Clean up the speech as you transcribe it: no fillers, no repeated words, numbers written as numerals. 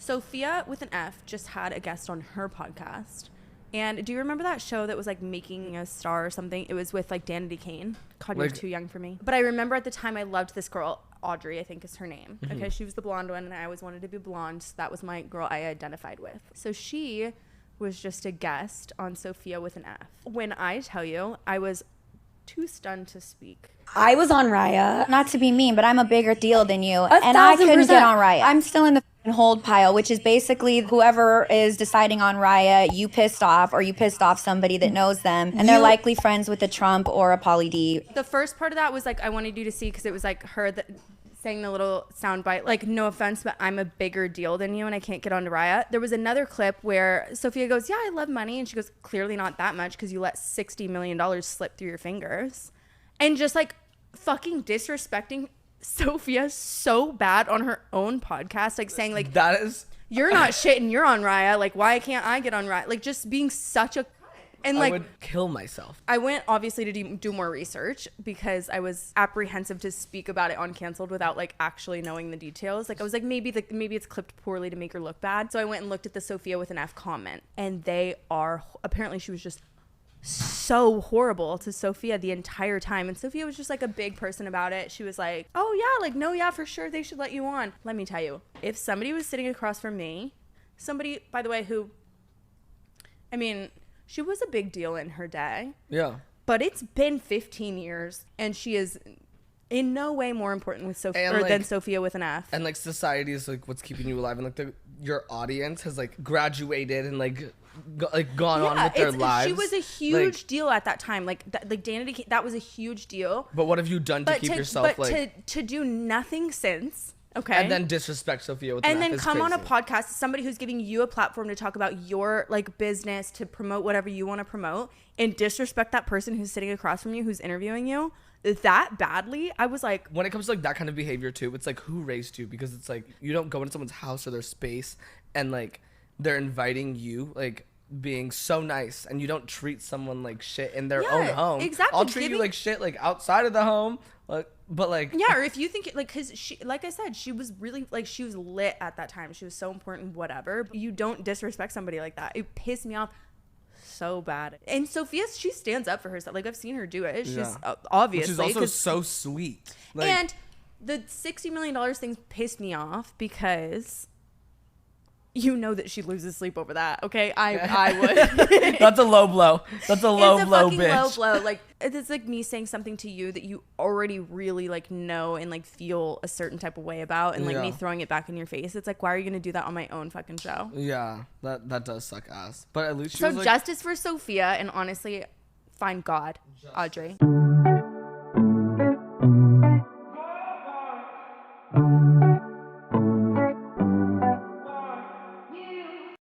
Sofia with an F just had a guest on her podcast. And do you remember that show that was like Making a Star or something? It was with like Danity Kane. God, you're too young for me. But I remember at the time I loved this girl, Audrey, I think is her name. Mm-hmm. Okay, she was the blonde one and I always wanted to be blonde. So that was my girl I identified with. So she was just a guest on Sofia with an F. When I tell you, I was too stunned to speak. I was on Raya. Not to be mean, but I'm a bigger deal than you. And 1,000%. I couldn't get on Raya. I'm still in the hold pile, which is basically whoever is deciding on Raya, you pissed off or you pissed off somebody that knows them. And they're likely friends with a Trump or a Pauly D. The first part of that was like, I wanted you to see because it was like her that saying the little soundbite, like, no offense, but I'm a bigger deal than you and I can't get onto Raya. There was another clip where Sofia goes, yeah, I love money. And she goes, clearly not that much because you let $60 million slip through your fingers. And just like fucking disrespecting Sofia so bad on her own podcast, like saying like, that is, you're not shit and you're on Raya. Like, why can't I get on Raya? Like just being such a... And like, I would kill myself. I went obviously to do more research because I was apprehensive to speak about it on Canceled without like actually knowing the details. Like I was like, maybe it's clipped poorly to make her look bad. So I went and looked at the Sofia with an F comment, and they are apparently she was just so horrible to Sofia the entire time. And Sofia was just like a big person about it. She was like, oh yeah, like no, yeah, for sure they should let you on. Let me tell you, if somebody was sitting across from me, somebody, by the way, who, I mean, she was a big deal in her day. Yeah. But it's been 15 years, and she is in no way more important with Sofia than Sofia with an F. And like society is like what's keeping you alive, and like your audience has like graduated and like gone on with their lives. She was a huge deal at that time. Like Danity, that was a huge deal. But what have you done to keep yourself to do nothing since? Okay. And then disrespect Sofia with and then come on a podcast, somebody who's giving you a platform to talk about your like business, to promote whatever you want to promote, and disrespect that person who's sitting across from you, who's interviewing you that badly. I was like, when it comes to like that kind of behavior too, it's like, who raised you? Because it's like you don't go into someone's house or their space and like they're inviting you, like being so nice, and you don't treat someone like shit in their own home. Exactly. I'll treat you like shit like outside of the home. But like, yeah, or if you think like, because she, like I said, she was really like, she was lit at that time, she was so important, whatever. You don't disrespect somebody like that. It pissed me off so bad. And Sofia, she stands up for herself. Like I've seen her do it. She's obviously, she's also so sweet. Like, and the $60 million thing pissed me off because you know that she loses sleep over that. Okay, I would. That's a low blow. That's a low blow, bitch. Low blow. Like it's like me saying something to you that you already really like know and like feel a certain type of way about, and like me throwing it back in your face. It's like, why are you gonna do that on my own fucking show? Yeah, that does suck ass. But at least she so was like, justice for Sofia, and honestly, find God, Audrey.